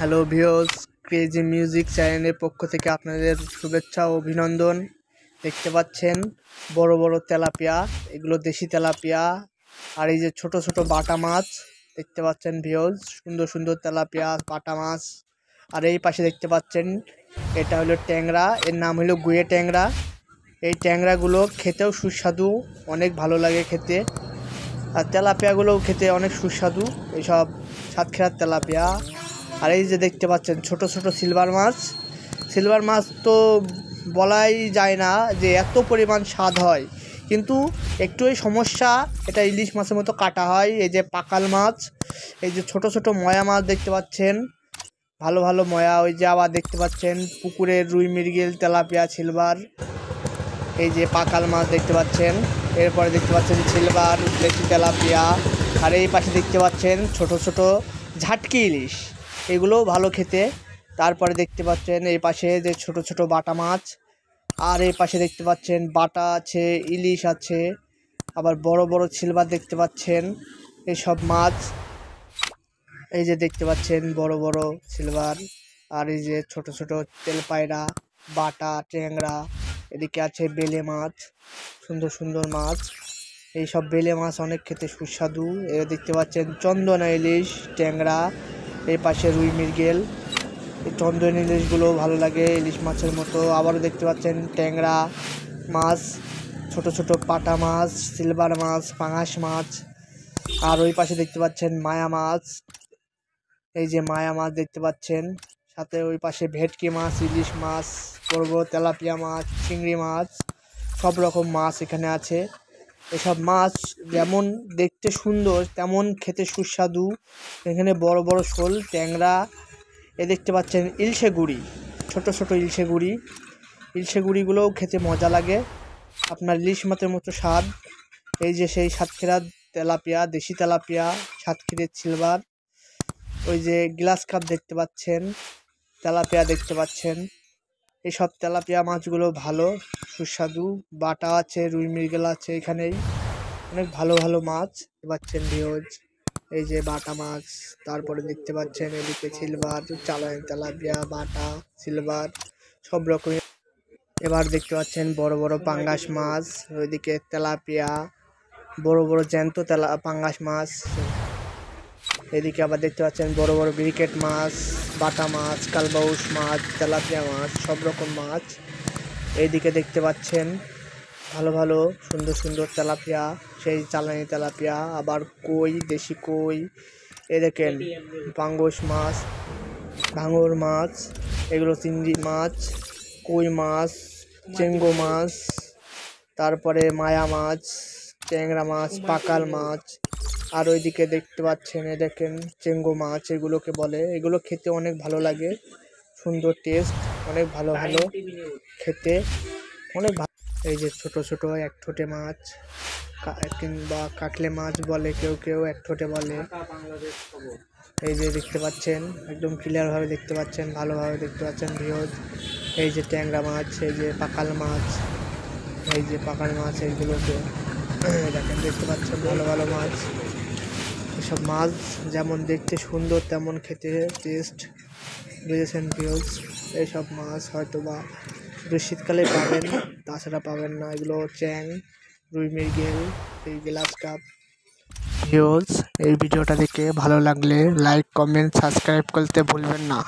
Hello viewers, crazy music চ্যানেলের পক্ষ থেকে আপনাদের শুভেচ্ছা ও অভিনন্দন। দেখতে পাচ্ছেন বড় বড় তেলাপিয়া, এগুলো দেশি তেলাপিয়া। আর এই যে ছোট ছোট বাটা মাছ দেখতে পাচ্ছেন ভিউয়ার্স, সুন্দর সুন্দর তেলাপিয়া বাটা মাছ। আর এই পাশে দেখতে পাচ্ছেন এটা হলো ট্যাংরা, এর নাম হলো গুয়ে ট্যাংরা। এই ট্যাংরাগুলো খেতেও সুস্বাদু, অনেক ভালো লাগে খেতে। আর তেলাপিয়াগুলোও খেতে অনেক সুস্বাদু, এইসব সাতক্ষীরার তেলাপিয়া। আর এই যে দেখতে পাচ্ছেন ছোট ছোট সিলভার মাছ তো বলাই যায় না যে এত পরিমাণ স্বাদ হয়, কিন্তু একটুই সমস্যা, এটা ইলিশ মাছের মতো কাটা হয়। এই যে পাকাল মাছ, এই যে ছোট ছোট ময়া মাছ দেখতে পাচ্ছেন, ভালো ভালো ময়া। ওই যে আবার দেখতে পাচ্ছেন পুকুরের রুই মৃগেল তেলাপিয়া সিলভার। এই যে পাকাল মাছ দেখতে পাচ্ছেন, এরপরে দেখতে পাচ্ছেন সিলভার দেশি তেলাপিয়া। আর এই পাশে দেখতে পাচ্ছেন ছোট ছোট ঝাটকি ইলিশ, এগুলোও ভালো খেতে। তারপরে দেখতে পাচ্ছেন এই পাশে যে ছোট ছোট বাটা মাছ। আর এই পাশে দেখতে পাচ্ছেন বাটা আছে, ইলিশ আছে, আবার বড় বড় সিলভার দেখতে পাচ্ছেন এইসব মাছ। এই যে দেখতে পাচ্ছেন বড় বড় সিলভার। আর এই যে ছোট ছোট তেলপায়রা, বাটা ট্যাংরা। এদিকে আছে বেলে মাছ, সুন্দর সুন্দর মাছ। এইসব বেলে মাছ অনেক খেতে সুস্বাদু। দেখতে পাচ্ছেন চন্দনা ইলিশ, ট্যাংরা। এই পাশে রুই মৃগেল। এই চন্দনা ইলিশগুলো ভালো লাগে ইলিশ মাছের মতো। আবারও দেখতে পাচ্ছেন ট্যাংরা মাছ, ছোট ছোট পাটা মাছ, সিলভার মাছ, পাঙাশ মাছ। আর ওই পাশে দেখতে পাচ্ছেন মায়া মাছ, এই যে মায়া মাছ দেখতে পাচ্ছেন। সাথে ওই পাশে ভেটকি মাছ, ইলিশ মাছ, বড় বড় তেলাপিয়া মাছ, চিংড়ি মাছ, সব রকম মাছ এখানে আছে। এসব মাছ যেমন দেখতে সুন্দর তেমন খেতে সুস্বাদু। এখানে বড় বড় শোল, ট্যাংরা। এ দেখতে পাচ্ছেন ইলশে গুড়ি, ছোট ছোট ইলশে গুড়িগুলোও খেতে মজা লাগে, আপনার ইলিশ মাছের মতো স্বাদ। এই যে সেই সাতক্ষীরার তেলাপিয়া, দেশি তেলাপিয়া, সাতক্ষীরের সিলভার। ওই যে গ্লাস কাপ দেখতে পাচ্ছেন, তেলাপিয়া দেখতে পাচ্ছেন। এইসব তেলাপিয়া মাছগুলো ভালো সুস্বাদু। বাটা আছে, রুই মৃগেল আছে, এখানেই অনেক ভালো ভালো মাছ দেখতে পাচ্ছেন ভিউজ। এই যে বাটা মাছ, তারপরে দেখতে পাচ্ছেন এদিকে সিলভার, চালানি তেলাপিয়া, বাটা, সিলভার, সব রকমের। এবার দেখতে পাচ্ছেন বড় বড় পাঙ্গাস মাছ, ওইদিকে তেলাপিয়া, বড় বড় জ্যান্ত পাঙ্গাস মাছ। এদিকে আবার দেখতে পাচ্ছেন বড় বড় ব্রিকেট মাছ, বাটা মাছ, কালবাউস মাছ, তেলাপিয়া মাছ, সব রকম মাছ। এইদিকে দেখতে পাচ্ছেন ভালো ভালো সুন্দর সুন্দর তেলাপিয়া, সেই চালানি তেলাপিয়া, আবার কই, দেশি কই। এ দেখেন পাঙ্গাস মাছ, ভাঙর মাছ, এগুলো চিংড়ি মাছ, কই মাছ, চেঙ্গো মাছ, তারপরে মায়া মাছ, ট্যাংরা মাছ, পাকাল মাছ। আর ওইদিকে দেখতে পাচ্ছেন এ দেখেন চেঙ্গো মাছ, এগুলোকে বলে। এগুলো খেতে অনেক ভালো লাগে, সুন্দর টেস্ট, অনেক ভালো ভালো খেতে, অনেক ভালো। এই যে ছোট ছোট এক ঠোঁটে মাছ, কিংবা কাটলে মাছ বলে কেউ কেউ, এক ঠোঁটে বলে। এই যে দেখতে পাচ্ছেন একদম ক্লিয়ারভাবে দেখতে পাচ্ছেন, ভালোভাবে দেখতে পাচ্ছেন ভিউজ। এই যে ট্যাংরা মাছ, এই যে পাকাল মাছ, এই যে পাকাল মাছ, এইগুলোকে দেখেন দেখতে পাচ্ছেন ভালো ভালো মাছ। এসব মাছ যেমন দেখতে সুন্দর তেমন খেতে টেস্ট, বুঝেছেন ভিউজ। এইসব মাছ হয়তো বা শুধু শীতকালে পাবেন, তাছাড়া পাবেন না। এগুলো চ্যাং, রুই মৃগেল, এই গ্লাস কাপ। ভিউজ, এই ভিডিওটা দেখে ভালো লাগলে লাইক, কমেন্ট, সাবস্ক্রাইব করতে ভুলবেন না।